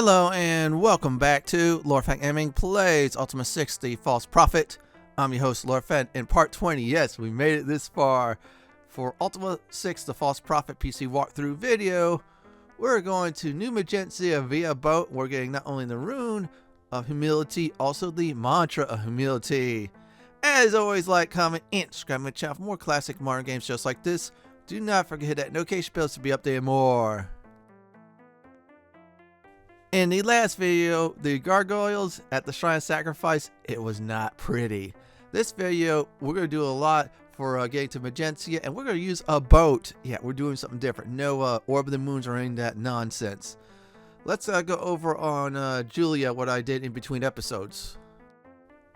Hello and welcome back to Lorfang Gaming Plays Ultima 6, the False Prophet. I'm your host, Lorfang, in part 20. Yes, we made it this far. For Ultima 6, the False Prophet PC walkthrough video, we're going to New Magincia via boat. We're getting not only the Rune of Humility, also the Mantra of Humility. As always, like, comment, and subscribe to my channel for more classic modern games just like this. Do not forget to hit that notification bell to be updated more. In the last video, the gargoyles at the Shrine of Sacrifice, it was not pretty. This video, we're going to do a lot for getting to Magincia, and we're going to use a boat. Yeah, we're doing something different. No Orb of the Moons or any of that nonsense. Let's go over on Julia, what I did in between episodes.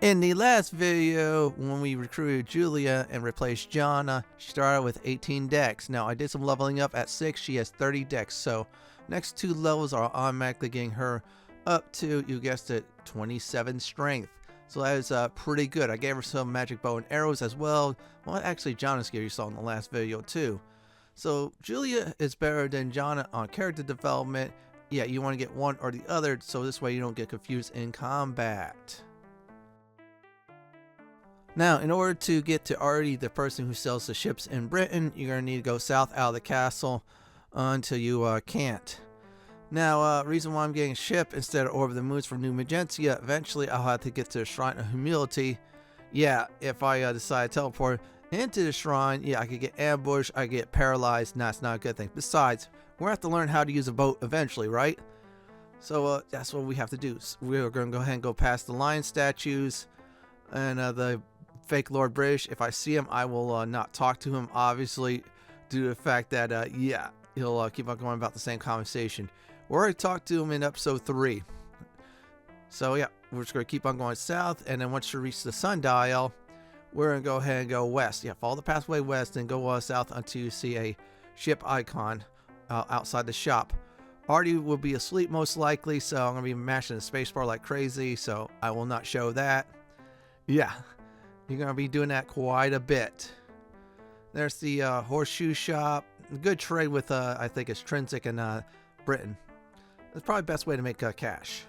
In the last video, when we recruited Julia and replaced Jaana, she started with 18 decks. Now, I did some leveling up at 6. She has 30 decks, so next 2 levels are automatically getting her up to, you guessed it, 27 strength. So that is pretty good. I gave her some magic bow and arrows as well. Well, actually, Jaana's gear you saw in the last video too. So Julia is better than Jaana on character development. Yeah, you want to get one or the other, so this way you don't get confused in combat. Now, in order to get to Arty, the person who sells the ships in Britain, you're going to need to go south out of the castle until you can't. Now, reason why I'm getting a ship instead of Orb of the Moons from New Magincia, eventually I'll have to get to the Shrine of Humility. Yeah, if I decide to teleport into the shrine, yeah, I could get ambushed, I get paralyzed. Nah, it's not a good thing. Besides, we're going to have to learn how to use a boat eventually, right? So that's what we have to do. So we're going to go ahead and go past the lion statues and the fake Lord British. If I see him, I will not talk to him, obviously, due to the fact that, yeah, he'll keep on going about the same conversation. We already talked to him in episode 3. So yeah, we're just going to keep on going south, and then once you reach the sundial, we're going to go ahead and go west. Yeah, follow the pathway west and go south until you see a ship icon outside the shop. Arty will be asleep most likely, so I'm going to be mashing the spacebar like crazy, so I will not show that. Yeah, you're going to be doing that quite a bit. There's the horseshoe shop. Good trade with, I think it's Trinsic and Britain. That's probably the best way to make cash.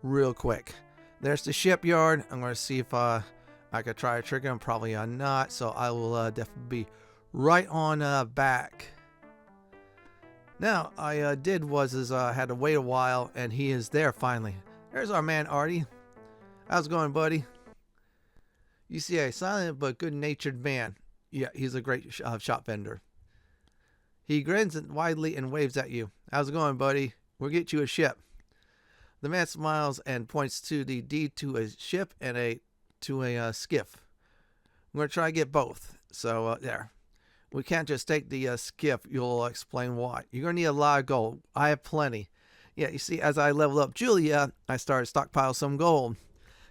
Real quick. There's the shipyard. I'm going to see if I could try to trigger him. Probably not. So I will definitely be right on back. Now, I had to wait a while, and he is there finally. There's our man Arty. How's it going, buddy? You see a silent but good-natured man. Yeah, he's a great shop vendor. He grins widely and waves at you. How's it going, buddy? We'll get you a ship. The man smiles and points to the deed to a ship and to a skiff. I'm going to try to get both. So, there. We can't just take the skiff. You'll explain why. You're going to need a lot of gold. I have plenty. Yeah, you see, as I leveled up Julia, I started stockpiling some gold.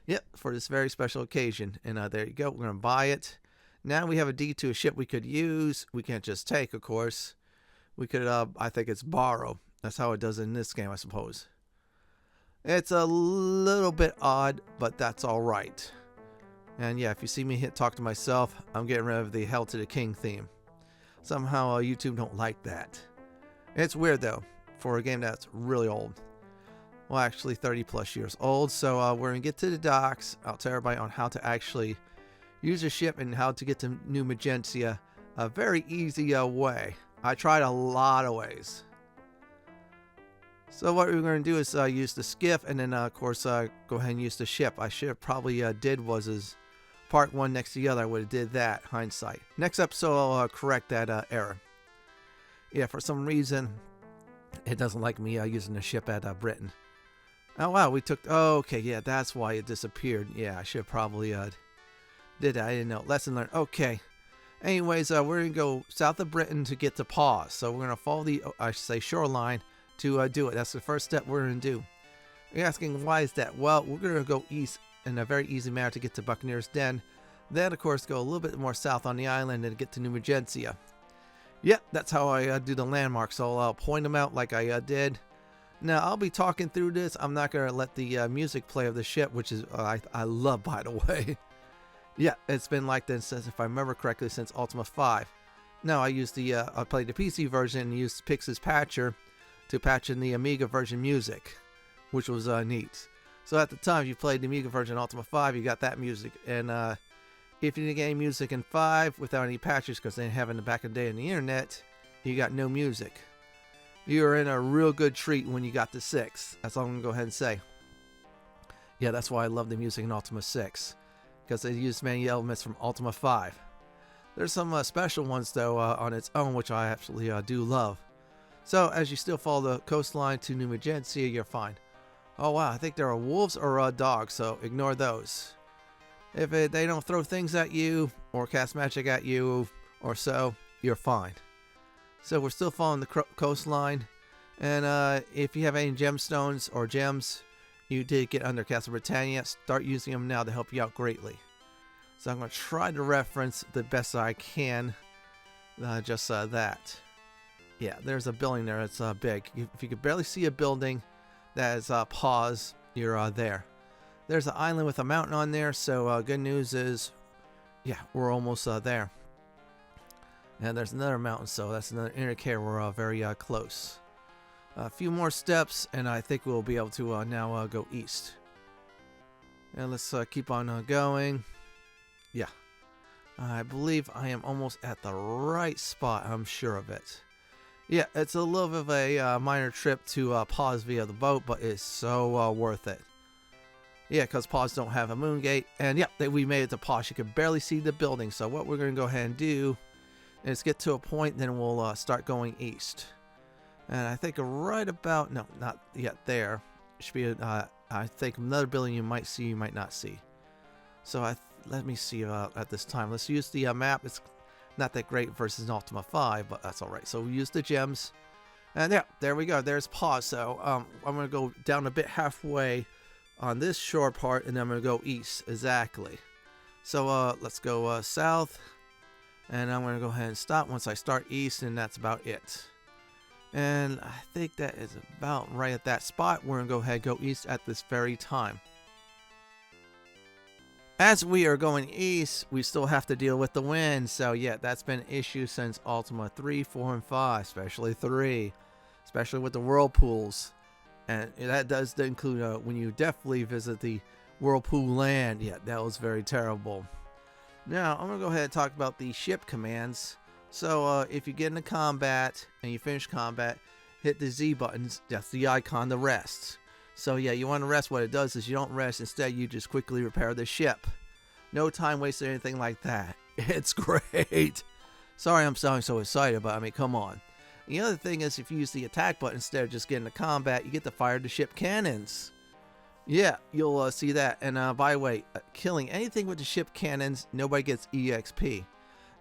Yep, for this very special occasion. And there you go. We're going to buy it. Now we have a deed to a ship we could use. We can't just take, of course. We could, I think it's borrow. That's how it does in this game, I suppose. It's a little bit odd, but that's all right. And yeah, if you see me talk to myself, I'm getting rid of the Hell to the King theme. Somehow YouTube don't like that. It's weird, though, for a game that's really old. Well, actually 30 plus years old. So we're going to get to the docks. I'll tell everybody on how to actually use a ship and how to get to New Magincia. A very easy way. I tried a lot of ways. So what we're going to do is use the skiff, and then of course go ahead and use the ship. I should have probably did was part one next to the other. I would have did that, hindsight. Next episode I'll correct that error. Yeah, for some reason it doesn't like me using the ship at Britain. Oh wow, we took, oh, okay, yeah, that's why it disappeared. Yeah, I should have probably did that. I didn't know. Lesson learned. Okay. Anyways, we're going to go south of Britain to get to Pause. So we're going to follow the, I should say, shoreline to do it. That's the first step we're going to do. You're asking, why is that? Well, we're going to go east in a very easy manner to get to Buccaneer's Den. Then, of course, go a little bit more south on the island and get to New Magincia. Yep, that's how I do the landmarks. So I'll point them out like I did. Now, I'll be talking through this. I'm not going to let the music play of the ship, which is I love, by the way. Yeah, it's been like this since, if I remember correctly, since Ultima 5. Now, I used the I played the PC version and used Pix's Patcher to patch in the Amiga version music. which was neat. So at the time, if you played the Amiga version Ultima 5, you got that music. And if you didn't get any music in 5 without any patches, because they didn't have it in the back of the day on the internet, you got no music. You were in a real good treat when you got to 6. That's all I'm going to go ahead and say. Yeah, that's why I love the music in Ultima 6, because they used many elements from Ultima 5. There's some special ones, though, on its own, which I absolutely do love. So, as you still follow the coastline to New Magincia, you're fine. Oh, wow, I think there are wolves or dogs, so ignore those. If they don't throw things at you, or cast magic at you, or so, you're fine. So we're still following the coastline, and if you have any gemstones or gems you did get under Castle Britannia, start using them now to help you out greatly. So I'm going to try to reference the best I can, just that. Yeah, there's a building there that's big. If you could barely see a building that is pause, you're there. There's an island with a mountain on there, so good news is, yeah, we're almost there. And there's another mountain, so that's another indicator we're very close. A few more steps, and I think we'll be able to now go east. And let's keep on going. Yeah. I believe I am almost at the right spot, I'm sure of it. Yeah, it's a little bit of a minor trip to pause via the boat, but it's so worth it. Yeah, because pause don't have a moon gate. And yeah, we made it to pause. You can barely see the building, so what we're going to go ahead and do is get to a point, then we'll start going east. And I think right about, no, not yet there. Should be, I think, another building you might see, you might not see. So let me see at this time. Let's use the map. It's not that great versus Ultima 5, but that's all right. So we use the gems. And yeah, there we go. There's pause. So I'm going to go down a bit halfway on this shore part, and then I'm going to go east. Exactly. So let's go south. And I'm going to go ahead and stop once I start east, and that's about it. And I think that is about right at that spot. We're going to go ahead and go east at this very time. As we are going east, we still have to deal with the wind. So yeah, that's been an issue since Ultima 3, 4, and 5, especially 3. Especially with the whirlpools. And that does include when you definitely visit the whirlpool land. Yeah, that was very terrible. Now, I'm going to go ahead and talk about the ship commands. So, if you get into combat and you finish combat, hit the Z buttons. That's the icon to rest. So, yeah, you want to rest. What it does is you don't rest. Instead, you just quickly repair the ship. No time wasted or anything like that. It's great. Sorry I'm sounding so excited, but I mean, come on. The other thing is if you use the attack button instead of just getting to combat, you get to fire the ship cannons. Yeah, you'll see that. And by the way, killing anything with the ship cannons, nobody gets EXP.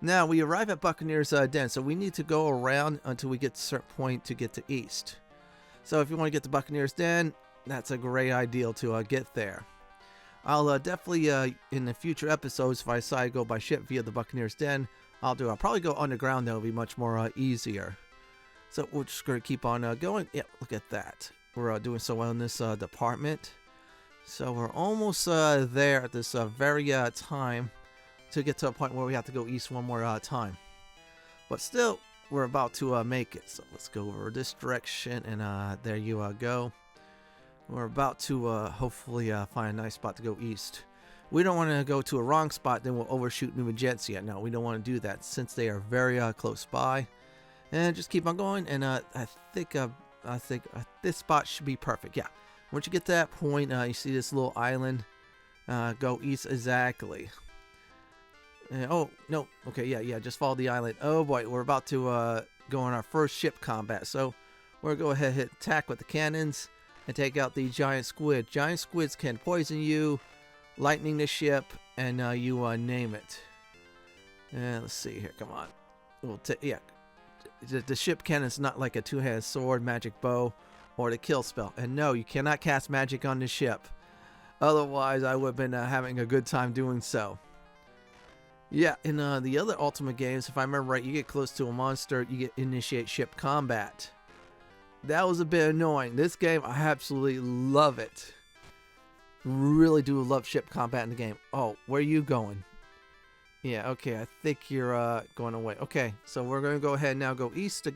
Now, we arrive at Buccaneer's Den, so we need to go around until we get to a certain point to get to east. So if you want to get to Buccaneer's Den, that's a great idea to get there. I'll definitely, in the future episodes, if I decide to go by ship via the Buccaneer's Den, I'll probably go underground. That'll be much more easier. So we're just going to keep on going. Yeah, look at that. We're doing so well in this department. So we're almost there at this very time to get to a point where we have to go east one more time. But still, we're about to make it. So let's go over this direction, and there you go. We're about to hopefully find a nice spot to go east. We don't want to go to a wrong spot, then we'll overshoot New Magincia. No, we don't want to do that since they are very close by. And just keep on going, and I think this spot should be perfect. Yeah. Once you get to that point, you see this little island. Go east exactly. Oh, no. Okay, yeah, just follow the island. Oh, boy, we're about to go on our first ship combat. So we're going to go ahead and hit attack with the cannons and take out the giant squid. Giant squids can poison you, lightning the ship, and you name it. And let's see here. Come on. Yeah. The ship cannon's not like a two-handed sword, magic bow, or the kill spell. And no, you cannot cast magic on the ship. Otherwise, I would have been having a good time doing so. Yeah, in the other Ultima games, if I remember right, you get close to a monster, you initiate ship combat. That was a bit annoying. This game, I absolutely love it. Really do love ship combat in the game. Oh, where are you going? Yeah, okay, I think you're going away. Okay, so we're going to go ahead and now go east.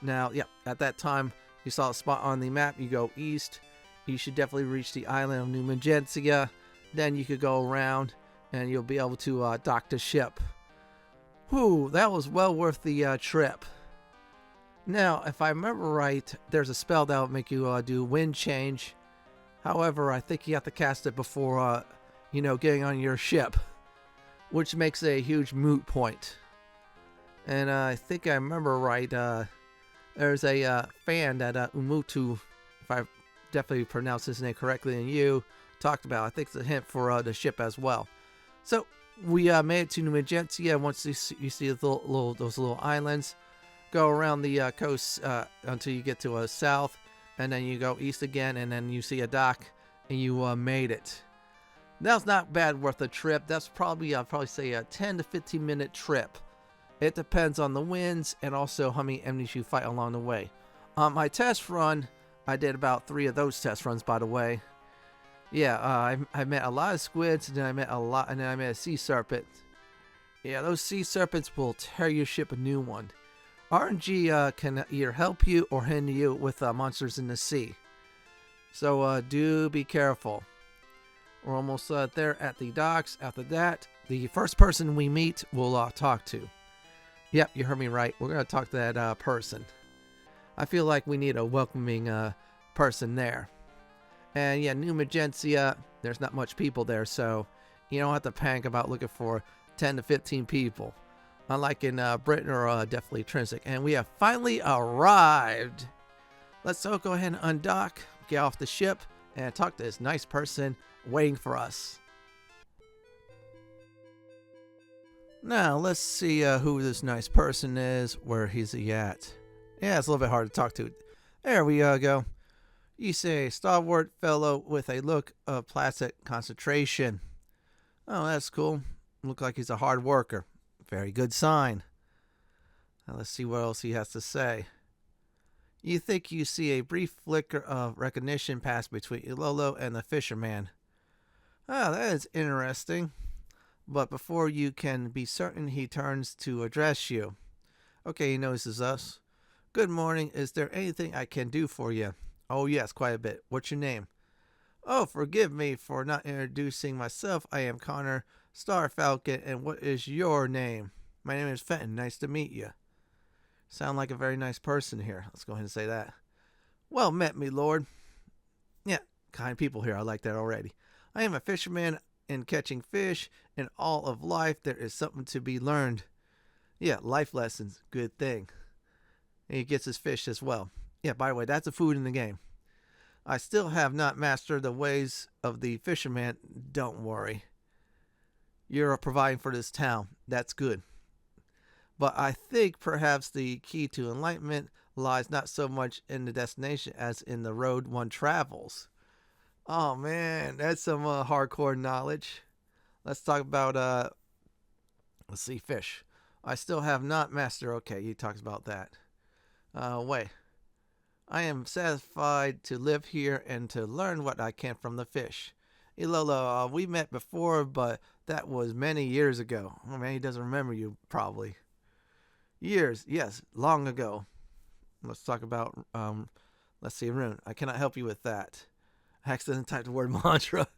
Now, yeah, at that time, you saw a spot on the map. You go east, you should definitely reach the island of New Magincia. Then you could go around and you'll be able to dock the ship. Whew, that was well worth the trip. Now, if I remember right, there's a spell that will make you do wind change. However, I think you have to cast it before, getting on your ship, which makes it a huge moot point. And I think I remember right, there's a fan that Umutu, if I definitely pronounced his name correctly, and you talked about. I think it's a hint for the ship as well. So we made it to New Magincia. Once you see those little islands, go around the coast until you get to south, and then you go east again, and then you see a dock, and you made it. That's not bad worth a trip. That's probably I'd probably say a 10 to 15 minute trip. It depends on the winds and also how many enemies you fight along the way. On my test run, I did about 3 of those test runs, by the way. Yeah, I met a lot of squids, and then I met a sea serpent. Yeah, those sea serpents will tear your ship a new one. RNG can either help you or hinder you with monsters in the sea. So do be careful. We're almost there at the docks. After that, the first person we meet, we'll talk to. Yep, you heard me right. We're going to talk to that person. I feel like we need a welcoming person there. And yeah, New Magincia, there's not much people there, so you don't have to panic about looking for 10 to 15 people. Unlike in Britain or definitely Trinsic. And we have finally arrived. Let's go ahead and undock, get off the ship, and talk to this nice person waiting for us. Now, let's see who this nice person is, where he's at. Yeah, it's a little bit hard to talk to. There we go. You say, stalwart fellow with a look of placid concentration. Oh, that's cool. Look like he's a hard worker. Very good sign. Now, let's see what else he has to say. You think you see a brief flicker of recognition pass between Ilolo and the fisherman. Ah, that is interesting. But before you can be certain, he turns to address you. Okay, he notices us. Good morning. Is there anything I can do for you? Oh, yes, quite a bit. What's your name? Oh, forgive me for not introducing myself. I am Conor, Star Falcon, and what is your name? My name is Fenton. Nice to meet you. Sound like a very nice person here. Let's go ahead and say that. Well met, me lord. Yeah, kind people here. I like that already. I am a fisherman. In catching fish, in all of life, there is something to be learned. Yeah, life lessons, good thing. And he gets his fish as well. Yeah, by the way, that's the food in the game. I still have not mastered the ways of the fisherman. Don't worry. You're providing for this town. That's good. But I think perhaps the key to enlightenment lies not so much in the destination as in the road one travels. Oh man, that's some hardcore knowledge. Let's talk about let's see, fish. I still have not mastered. Okay, he talks about that. Wait. I am satisfied to live here and to learn what I can from the fish. Ilolo, we met before, but that was many years ago. Oh man, he doesn't remember you probably. Years, yes, long ago. Let's talk about let's see, Rune. I cannot help you with that. I accidentally typed the word mantra.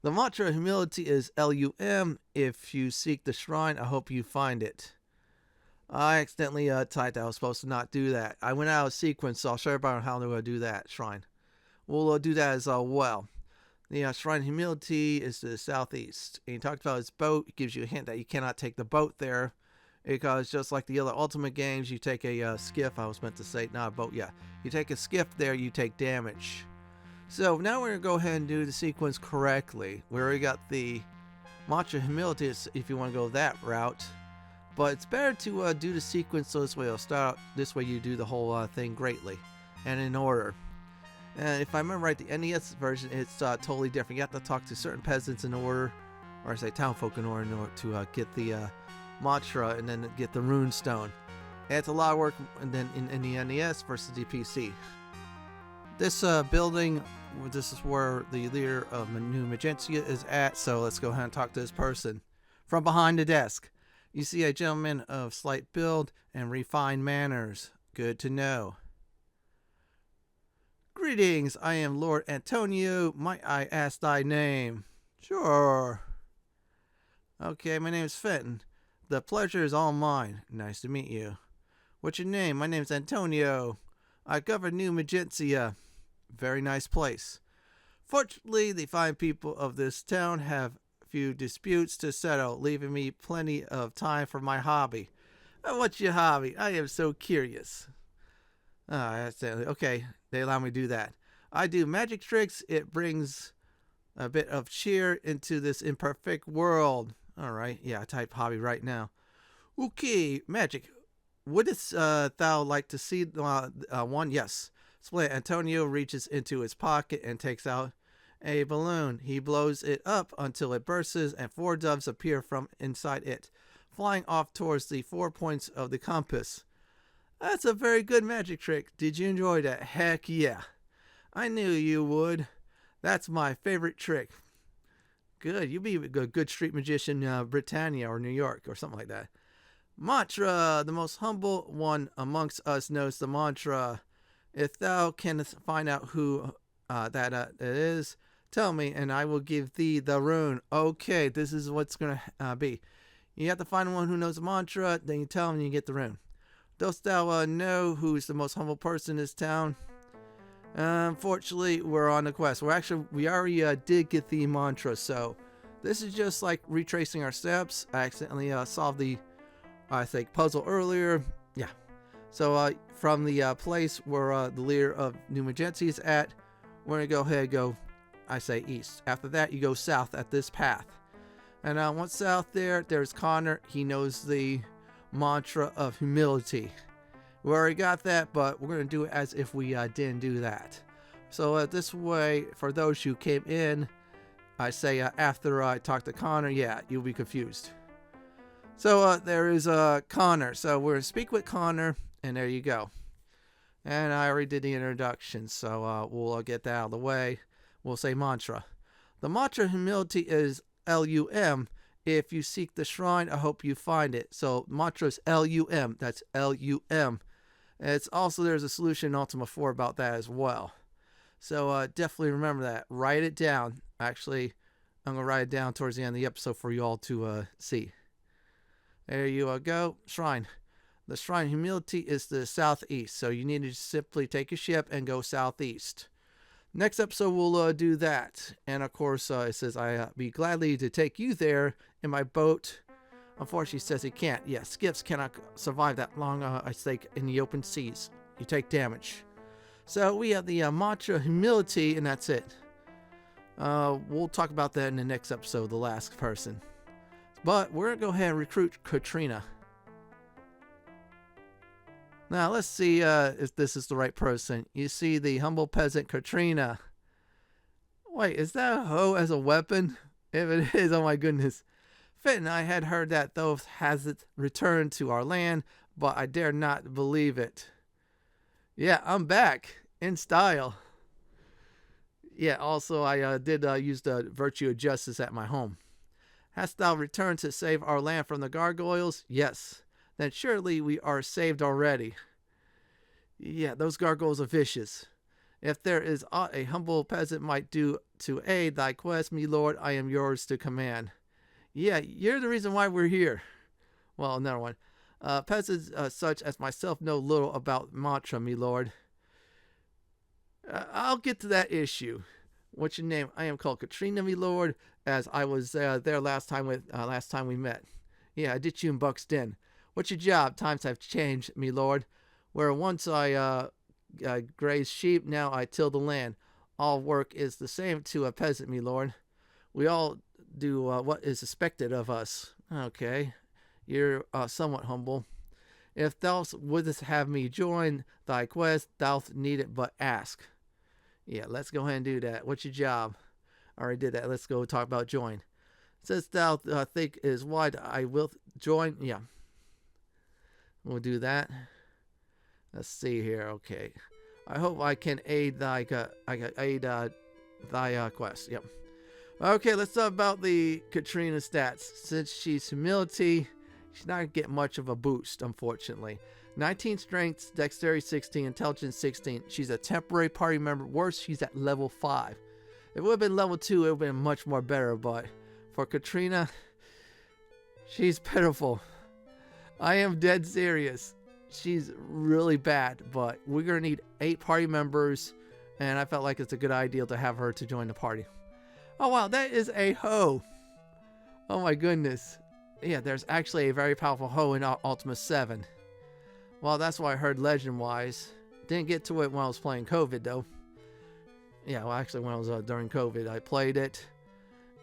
The Mantra of Humility is LUM. If you seek the shrine, I hope you find it. I accidentally typed that. I was supposed to not do that. I went out of sequence, so I'll show everybody how to do that shrine. We'll do that as well. The Shrine of Humility is to the southeast. And he talked about his boat. It gives you a hint that you cannot take the boat there. Because just like the other Ultima games, you take a skiff. I was meant to say, not a boat. Yeah. You take a skiff there, you take damage. So now we're going to go ahead and do the sequence correctly. We already got the Mantra of Humility if you want to go that route. But it's better to do the sequence so this way it'll start out, this way you do the whole thing greatly and in order. And if I remember right, the NES version, it's totally different. You have to talk to certain peasants in order, or I say townfolk in order to get the mantra and then get the rune stone. And it's a lot of work and then in the NES versus the PC. This building, this is where the leader of New Magincia is at, so let's go ahead and talk to this person. From behind the desk, you see a gentleman of slight build and refined manners. Good to know. Greetings, I am Lord Antonio. Might I ask thy name? Sure. Okay, my name is Fenton. The pleasure is all mine. Nice to meet you. What's your name? My name's Antonio. I govern New Magincia. Very nice place. Fortunately, the fine people of this town have few disputes to settle, leaving me plenty of time for my hobby. What's your hobby? I am so curious. That's it. Okay, they allow me to do that. I do magic tricks. It brings a bit of cheer into this imperfect world. All right, yeah, I type hobby right now. Okay, magic. Wouldst thou like to see one? Yes. Split. Antonio reaches into his pocket and takes out a balloon. He blows it up until it bursts, and 4 doves appear from inside it, flying off towards the 4 points of the compass. That's a very good magic trick. Did you enjoy that? Heck yeah. I knew you would. That's my favorite trick. Good. You'd be a good street magician in Britannia or New York or something like that. Mantra. The most humble one amongst us knows the mantra. If thou canst find out who that is, tell me, and I will give thee the rune. Okay, this is what's going to be. You have to find one who knows the mantra, then you tell him and you get the rune. Dost thou know who's the most humble person in this town? Unfortunately, we're on the quest. We already did get the mantra, so this is just like retracing our steps. I accidentally solved the, puzzle earlier. Yeah. So from the place where the leader of New Magincia is at, we're going to go ahead and go, east. After that, you go south at this path. And once south there's Conor. He knows the Mantra of Humility. We already got that, but we're going to do it as if we didn't do that. So this way, for those who came in, after I talked to Conor, yeah, you'll be confused. So there is Conor. So we're going to speak with Conor, and there you go. And I already did the introduction, so we'll get that out of the way. We'll say mantra. The mantra of humility is LUM. If you seek the shrine, I hope you find it. So mantra is LUM. That's LUM. It's also, there's a solution in Ultima 4 about that as well. So definitely remember that. Write it down. Actually, I'm going to write it down towards the end of the episode for you all to see. There you go. Shrine. The Shrine of Humility is the southeast, so you need to simply take a ship and go southeast. Next episode, we'll do that. And of course, it says, I'd be gladly to take you there in my boat. Unfortunately, it says it can't. Yeah, skiffs cannot survive that long, in the open seas. You take damage. So we have the Mantra of Humility, and that's it. We'll talk about that in the next episode, the last person. But we're going to go ahead and recruit Katrina. Now, let's see if this is the right person. You see the humble peasant Katrina. Wait, is that a hoe as a weapon? If it is, oh my goodness. Fenton, I had heard that Thoth has it returned to our land, but I dare not believe it. Yeah, I'm back. In style. Yeah, also I did use the virtue of justice at my home. Hast thou returned to save our land from the gargoyles? Yes. Then surely we are saved already. Yeah, those gargoyles are vicious. If there is aught a humble peasant might do to aid thy quest, me lord, I am yours to command. Yeah, you're the reason why we're here. Well, another one. Peasants such as myself know little about mantra, me lord. I'll get to that issue. What's your name? I am called Katrina, me lord, as I was there last time we met. Yeah, I ditched you in Buck's Den. What's your job? Times have changed, me lord. Where once I grazed sheep, now I till the land. All work is the same to a peasant, me lord. We all do what is expected of us. Okay, you're somewhat humble. If thou wouldst have me join thy quest, thou needest but ask. Yeah, let's go ahead and do that. What's your job? I already did that. Let's go talk about join. Since thou think is wide, I will join. Yeah. We'll do that. Let's see here. Okay. I hope I can aid thy quest. Yep. Okay, let's talk about the Katrina stats. Since she's humility, she's not gonna get much of a boost, unfortunately. 19 strength, dexterity 16, intelligence 16. She's a temporary party member. Worse, she's at level 5. If it would have been level 2, it would have been much more better. But for Katrina, she's pitiful. I am dead serious. She's really bad, but we're going to need 8 party members, and I felt like it's a good idea to have her to join the party. Oh, wow, that is a hoe. Oh, my goodness. Yeah, there's actually a very powerful hoe in Ultima 7. Well, that's what I heard legend-wise. Didn't get to it when I was playing COVID, though. Yeah, well, actually, when I was during COVID, I played it.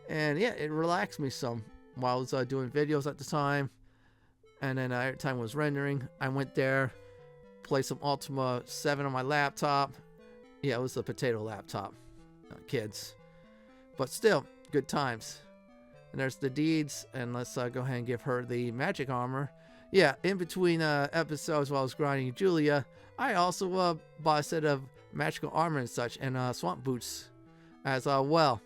And, yeah, it relaxed me some while I was doing videos at the time. And then every time I was rendering, I went there, played some Ultima 7 on my laptop. Yeah, it was a potato laptop. Kids. But still, good times. And there's the deeds, and let's go ahead and give her the magic armor. Yeah, in between episodes while I was grinding Julia, I also bought a set of magical armor and such, and swamp boots as well.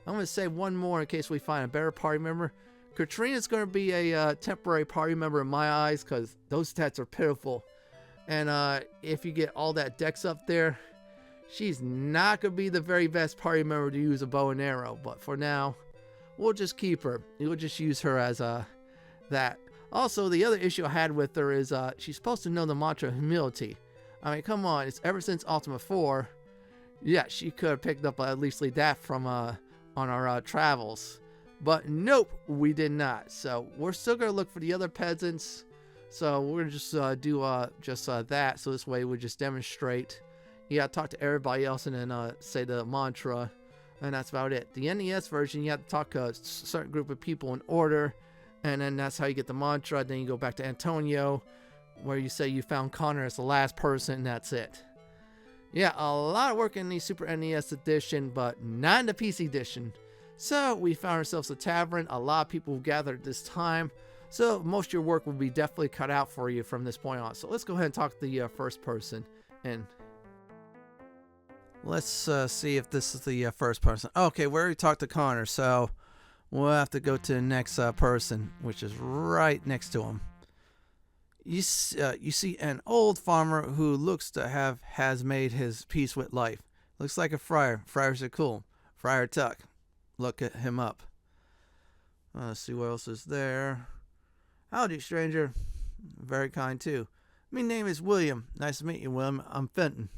I'm going to say one more in case we find a better party member. Katrina's going to be a temporary party member in my eyes because those stats are pitiful. And if you get all that dex up there, she's not going to be the very best party member to use a bow and arrow. But for now, we'll just keep her. We'll just use her as that. Also, the other issue I had with her is she's supposed to know the Mantra of Humility. I mean, come on. It's ever since Ultima 4. Yeah, she could have picked up at least that from on our travels. But nope, we did not. So we're still going to look for the other peasants. So we're going to just do that. So this way we just demonstrate. You got to talk to everybody else and then say the mantra. And that's about it. The NES version, you have to talk to a certain group of people in order. And then that's how you get the mantra. Then you go back to Antonio, where you say you found Conor as the last person, and that's it. Yeah, a lot of work in the Super NES edition, but not in the PC edition. So we found ourselves a tavern. A lot of people gathered this time. So most of your work will be definitely cut out for you from this point on. So let's go ahead and talk to the first person. And let's see if this is the first person. Okay, we already talked to Conor, so we'll have to go to the next person, which is right next to him. You see an old farmer who looks to has made his peace with life. Looks like a friar. Friars are cool. Friar Tuck. Look at him up. Let's see what else is there. Howdy, stranger. Very kind, too. My name is William. Nice to meet you, William. I'm Fenton.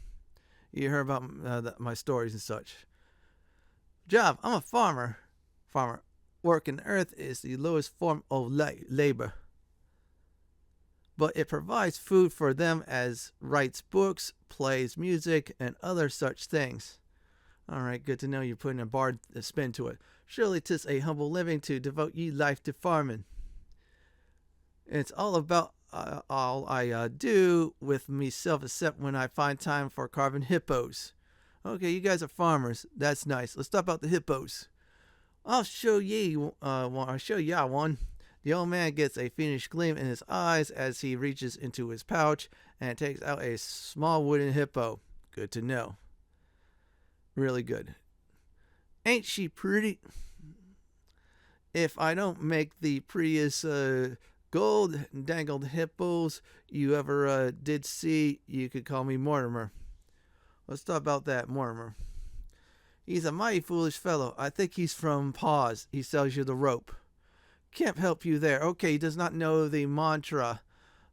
You heard about my stories and such. Job, I'm a farmer. Farmer. Working earth is the lowest form of labor. But it provides food for them as writes books, plays music, and other such things. Alright, good to know you're putting a bard spin to it. Surely 'tis a humble living to devote ye life to farming. It's all about all I do with myself except when I find time for carving hippos. Okay, you guys are farmers. That's nice. Let's talk about the hippos. I'll show ye one. I'll show ya one. The old man gets a fiendish gleam in his eyes as he reaches into his pouch and takes out a small wooden hippo. Good to know. Really good. Ain't she pretty? If I don't make the prettiest gold dangled hippos you ever did see, you could call me Mortimer. Let's talk about that, Mortimer. He's a mighty foolish fellow. I think he's from Paws. He sells you the rope. Can't help you there. Okay, he does not know the mantra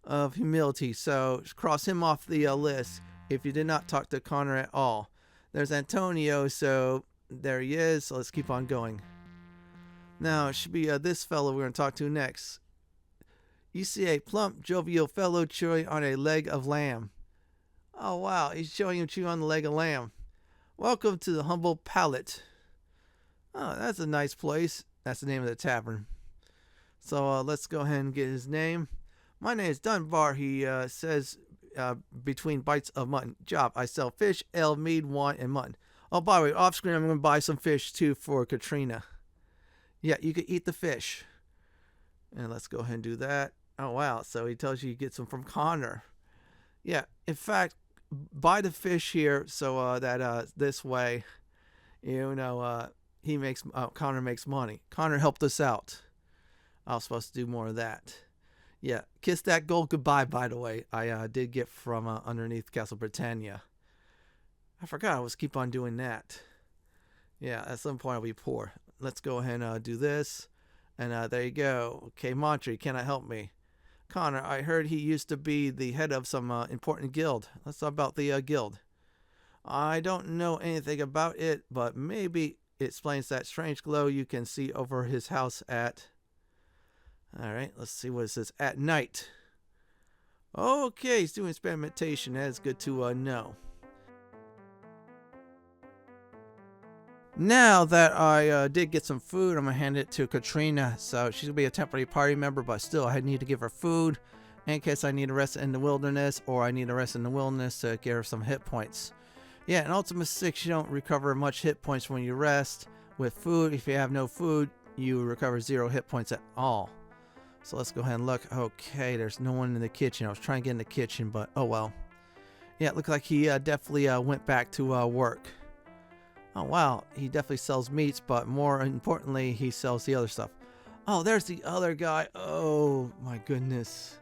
of humility, so cross him off the list if you did not talk to Conor at all. There's Antonio, so there he is. So let's keep on going. Now, it should be this fellow we're going to talk to next. You see a plump, jovial fellow chewing on a leg of lamb. Oh, wow, he's showing him chewing on the leg of lamb. Welcome to the humble palate. Oh, that's a nice place. That's the name of the tavern. So let's go ahead and get his name. My name is Dunbar. He says between bites of mutton. Job, I sell fish, ale, mead, wine, and mutton. Oh, by the way, off screen, I'm going to buy some fish too for Katrina. Yeah, you can eat the fish. And let's go ahead and do that. Oh, wow. So he tells you get some from Conor. Yeah, in fact, buy the fish here so that this way, he makes Conor makes money. Conor helped us out. I was supposed to do more of that. Yeah, kiss that gold goodbye, by the way. I did get from underneath Castle Britannia. I forgot I was keep on doing that. Yeah, at some point I'll be poor. Let's go ahead and do this. And there you go. Okay, Mantra, can I help me? Conor, I heard he used to be the head of some important guild. Let's talk about the guild. I don't know anything about it, but maybe it explains that strange glow you can see over his house at... Alright, let's see what it says. At night. Okay, he's doing experimentation. That's good to know. Now that I did get some food, I'm going to hand it to Katrina. So she's going to be a temporary party member, but still I need to give her food in case I need a rest in the wilderness, or I need a rest in the wilderness to give her some hit points. Yeah, in Ultima 6, you don't recover much hit points when you rest. With food, if you have no food, you recover 0 hit points at all. So let's go ahead and look. Okay, there's no one in the kitchen. I was trying to get in the kitchen, but oh well. Yeah, it looked like he definitely went back to work. Oh wow, he definitely sells meats, but more importantly, he sells the other stuff. Oh, there's the other guy. Oh my goodness.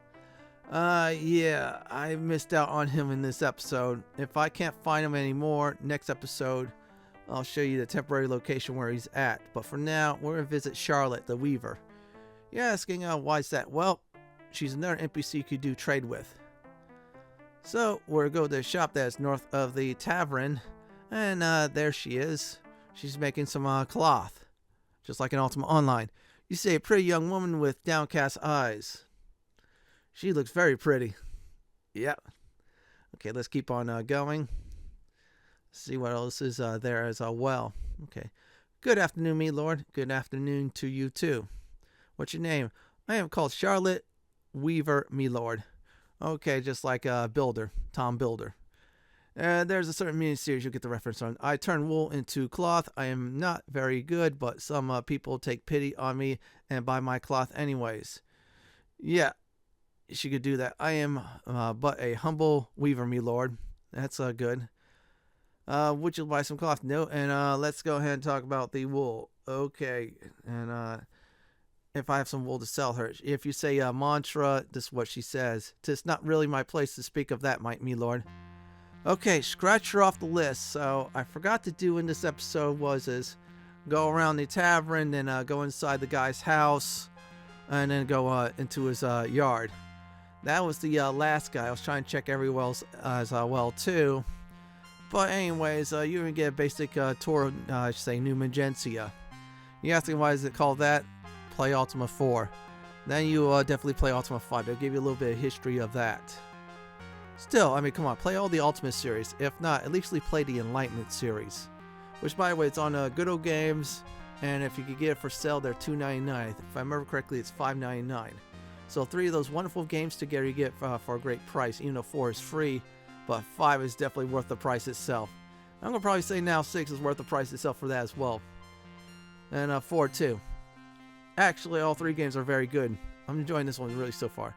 Yeah, I missed out on him in this episode. If I can't find him anymore, next episode, I'll show you the temporary location where he's at. But for now, we're gonna visit Charlotte, the Weaver. You're asking, why is that? Well, she's another NPC you could do trade with. So, we'll go to the shop that's north of the tavern. And there she is. She's making some cloth. Just like in Ultima Online. You see a pretty young woman with downcast eyes. She looks very pretty. Yep. Okay, let's keep on going. See what else is there as well. Okay. Good afternoon, me lord. Good afternoon to you too. What's your name? I am called Charlotte Weaver, me lord. Okay, just like Builder, Tom Builder. There's a certain mini series you'll get the reference on. I turn wool into cloth. I am not very good, but some people take pity on me and buy my cloth anyways. Yeah, she could do that. I am but a humble weaver, me lord. That's good. Would you buy some cloth? No. And let's go ahead and talk about the wool. Okay. And if I have some wool to sell her. If you say mantra, this is what she says. 'Tis not really my place to speak of that, me lord. Okay, scratch her off the list. So I forgot to do in this episode is go around the tavern, then go inside the guy's house, and then go into his yard. That was the last guy. I was trying to check everywhere else as well too. But anyways, you can get a basic tour of, I should say, New Magincia. You asking why is it called that? Play Ultima 4. Then you definitely play Ultima 5. They'll give you a little bit of history of that. Still, I mean, come on, play all the Ultima series. If not, at least play the Enlightenment series. Which, by the way, it's on Good Old Games. And if you could get it for sale, they're $2.99. If I remember correctly, it's $5.99. So 3 of those wonderful games together you get for a great price. Even though 4 is free, but 5 is definitely worth the price itself. I'm going to probably say now 6 is worth the price itself for that as well. And 4 too. Actually, all 3 games are very good. I'm enjoying this one really so far.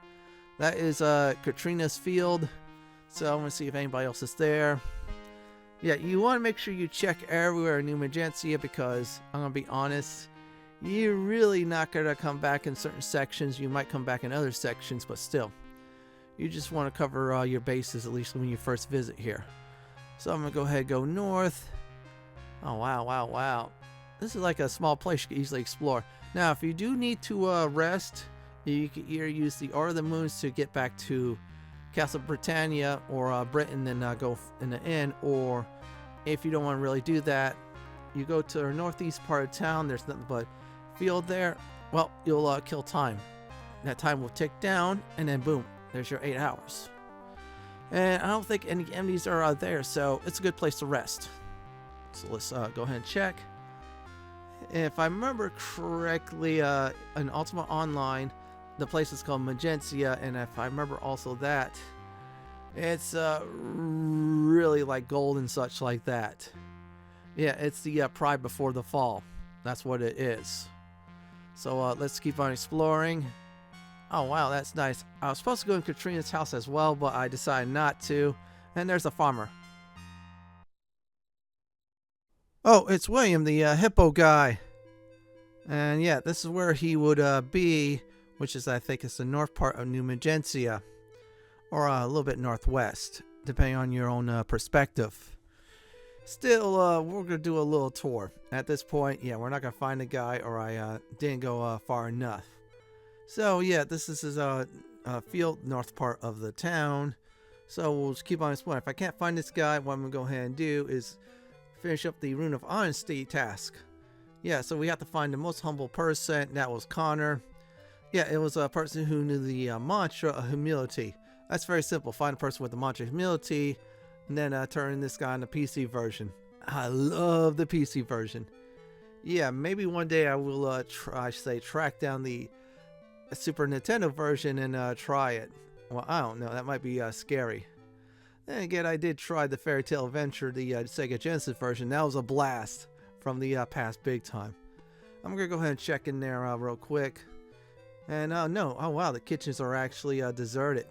That is Katrina's field. So I'm going to see if anybody else is there. Yeah, you want to make sure you check everywhere in New Magincia, because I'm going to be honest, you're really not going to come back in certain sections. You might come back in other sections, but still. You just want to cover your bases, at least when you first visit here. So I'm going to go ahead and go north. Oh, wow, wow, wow. This is like a small place you can easily explore. Now, if you do need to rest, you can either use the Order of the Moons to get back to Castle Britannia or Britain and go in the inn, or if you don't want to really do that, you go to the northeast part of town. There's nothing but field there. Well, you'll kill time. That time will tick down, and then boom, there's your 8 hours. And I don't think any enemies are there, so it's a good place to rest. So let's go ahead and check. If I remember correctly, in Ultima Online, the place is called Magincia, and if I remember also that, it's really like gold and such like that. Yeah, it's the Pride Before the Fall. That's what it is. So let's keep on exploring. Oh wow, that's nice. I was supposed to go in Katrina's house as well, but I decided not to. And there's a farmer. Oh, it's William, the hippo guy. And yeah, this is where he would be which is, I think, it's the north part of New Magincia, or a little bit northwest, depending on your own perspective. Still, we're going to do a little tour. At this point, yeah, we're not going to find the guy, or I didn't go far enough. So, yeah, this is his field, north part of the town. So, we'll just keep on exploring. If I can't find this guy, what I'm going to go ahead and do is finish up the Rune of Honesty task. Yeah, so we have to find the most humble person. That was Conor. Yeah, it was a person who knew the Mantra of Humility. That's very simple. Find a person with the Mantra of Humility, and then turn this guy on the PC version. I love the PC version. Yeah, maybe one day I will track down the Super Nintendo version and try it. Well, I don't know. That might be scary. Then again, I did try the Fairy Tale Adventure, the Sega Genesis version. That was a blast from the past big time. I'm going to go ahead and check in there real quick. And no. Oh, wow. The kitchens are actually deserted.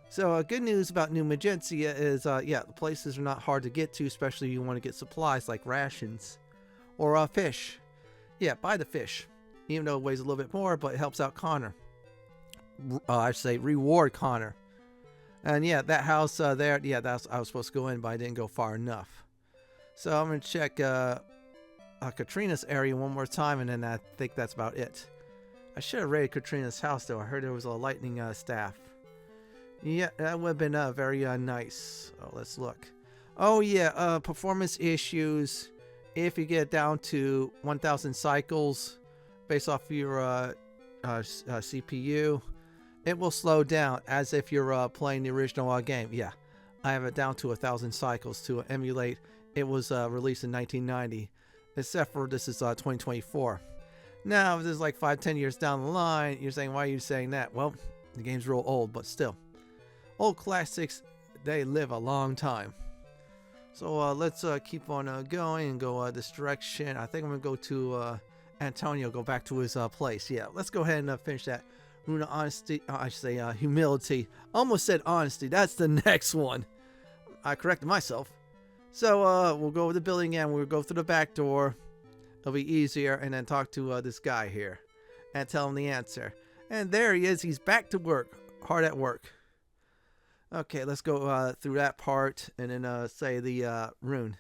So good news about New Magincia is, yeah, the places are not hard to get to, especially if you want to get supplies like rations or fish. Yeah, buy the fish, even though it weighs a little bit more, but it helps out Conor. I should say reward Conor. And yeah, that house there, yeah, I was supposed to go in, but I didn't go far enough. So I'm going to check Katrina's area one more time, and then I think that's about it. I should have raided Katrina's house, though. I heard there was a lightning staff. Yeah, that would have been very nice. Oh, let's look. Oh, yeah, performance issues. If you get down to 1,000 cycles based off your CPU, it will slow down as if you're playing the original game. Yeah, I have it down to 1,000 cycles to emulate. It was released in 1990, except for this is 2024. Now, if this is like 5-10 years down the line, you're saying, why are you saying that? Well, the game's real old, but still. Old classics, they live a long time. So let's keep on going and go this direction. I think I'm going to go to Antonio, go back to his place. Yeah, let's go ahead and finish that Rune of Honesty. I should say Humility. Almost said Honesty. That's the next one. I corrected myself. So we'll go over the building again. We'll go through the back door. It'll be easier. And then talk to this guy here and tell him the answer. And there he is. He's back to work. Hard at work. Okay, let's go through that part and then say the rune.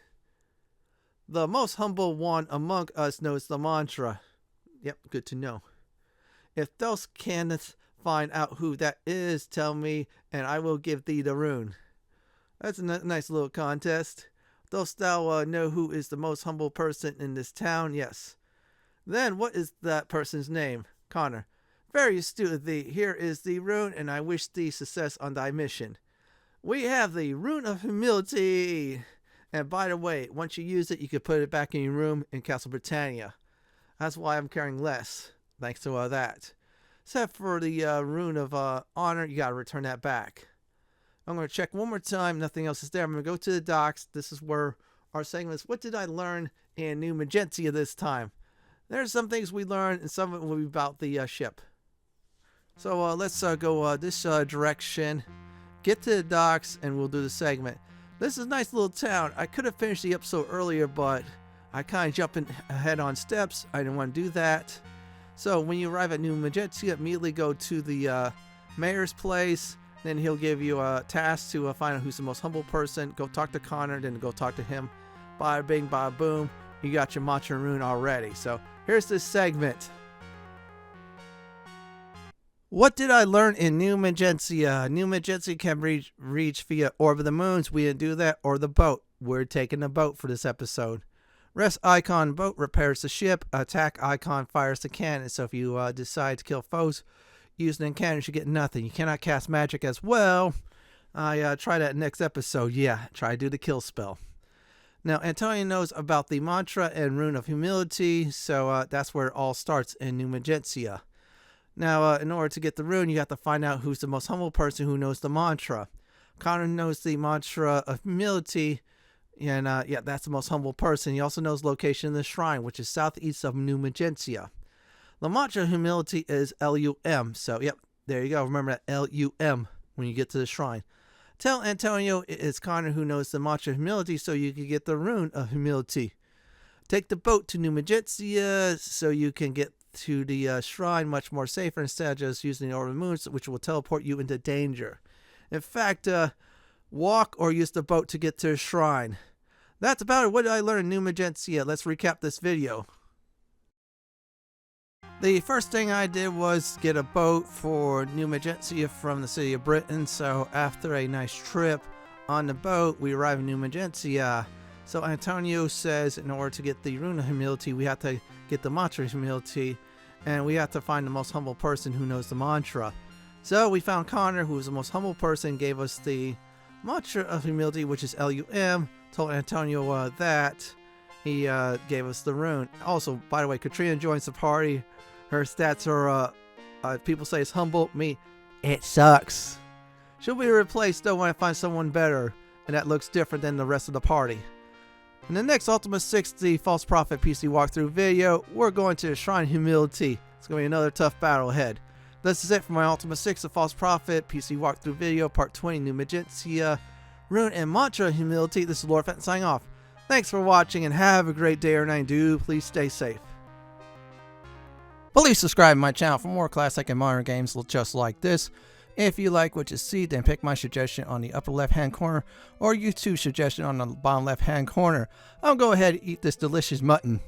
The most humble one among us knows the mantra. Yep, good to know. If thou canst find out who that is, tell me, and I will give thee the rune. That's a nice little contest. Dost thou know who is the most humble person in this town? Yes. Then what is that person's name? Conor. Very astute of thee. Here is the rune, and I wish thee success on thy mission. We have the Rune of Humility. And by the way, once you use it, you can put it back in your room in Castle Britannia. That's why I'm carrying less, thanks to that. Except for the Rune of Honor, you got to return that back. I'm going to check one more time. Nothing else is there. I'm going to go to the docks. This is where our segment is. What did I learn in New Magincia this time? There's some things we learned, and some of it will be about the ship. So let's go this direction. Get to the docks, and we'll do the segment. This is a nice little town. I could have finished the episode earlier, but I kind of jumped ahead on steps. I didn't want to do that. So when you arrive at New Magincia, immediately go to the mayor's place. Then he'll give you a task to find out who's the most humble person. Go talk to Conor, then go talk to him. Bada bing, bada boom. You got your Mantra and Rune already. So here's this segment. What did I learn in New Magincia? New Magincia can reach via Orb of the Moons. We didn't do that. Or the boat. We're taking the boat for this episode. Rest icon boat repairs the ship. Attack icon fires the cannon. So if you decide to kill foes using cannons, you get nothing. You cannot cast magic as well. I try that next episode. Yeah, try to do the kill spell. Now, Antonio knows about the Mantra and Rune of Humility. So that's where it all starts in New Magincia. Now, in order to get the rune, you have to find out who's the most humble person who knows the mantra. Conor knows the Mantra of Humility, and yeah, that's the most humble person. He also knows location of the shrine, which is southeast of New Magincia. The Mantra of Humility is L-U-M, so yep, there you go. Remember that L-U-M when you get to the shrine. Tell Antonio it's Conor who knows the Mantra of Humility so you can get the Rune of Humility. Take the boat to New Magincia so you can get to the shrine much more safer instead of just using the Orb of the Moon, which will teleport you into danger. In fact, walk or use the boat to get to the shrine. That's about it. What did I learn in New Magincia? Let's recap this video. The first thing I did was get a boat for New Magincia from the city of Britain. So after a nice trip on the boat, we arrive in New Magincia. So Antonio says in order to get the Rune of Humility, we have to get the Mantra of Humility, and we have to find the most humble person who knows the mantra. So we found Conor, who was the most humble person, gave us the Mantra of Humility, which is LUM. Told Antonio that. He gave us the rune. Also, by the way, Katrina joins the party. Her stats are, people say it's humble. Me, it sucks. She'll be replaced though when I find someone better, and that looks different than the rest of the party. In the next Ultima 60 False Prophet PC walkthrough video, we're going to the Shrine of Humility. It's going to be another tough battle ahead. This is it for my Ultima 6 of False Prophet PC walkthrough video, part 20, New Magincia Rune and Mantra Humility. This is Lord Fenton signing off. Thanks for watching and have a great day or night. Do please stay safe. Please subscribe to my channel for more classic and modern games just like this. If you like what you see, then pick my suggestion on the upper left hand corner or YouTube's suggestion on the bottom left hand corner. I'll go ahead and eat this delicious mutton.